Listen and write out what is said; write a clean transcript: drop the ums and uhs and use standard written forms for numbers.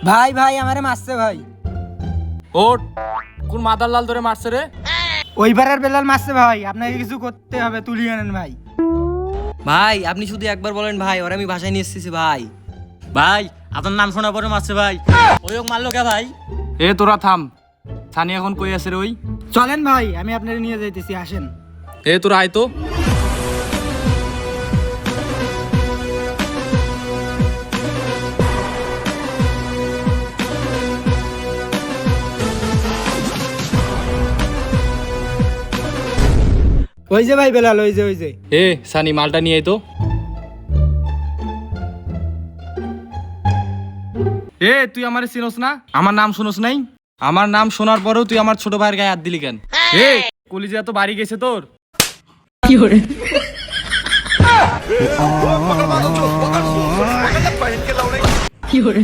ভাই ভাই আমারে মারছে ভাই। ওট কোন মাদার লাল ধরে মারছে রে? ওই পাড়ার বেলাল মারছে ভাই, আপনাকে কিছু করতে হবে, তুলিয়ে আনেন ভাই। ভাই আপনি শুধু একবার বলেন ভাই, ওরা আমি ভাষায় নিয়ে এসেছি ভাই। ভাই আপনার নাম শোনা পরে মারছে ভাই। ওই হোক মারলো কে ভাই? এ তোরা থাম, সানি এখন কই আছে রে? ওই চলেন ভাই, আমি আপনারে নিয়ে যাইতেছি, আসেন। এ তোরা আয় তো। ওই যে ভাই বেলাল, ওই যে ওই যে। এ সানি মালটা নিয়ে আয় তো। এ তুই আমারে চিনোস না? আমার নাম শুনোস নাই? আমার নাম শোনার পরেও তুই আমার ছোট ভাইয়ের গায়ে হাত দিলি কেন? এ কলিজা তো বাড়ি গেছে তোর। কি hore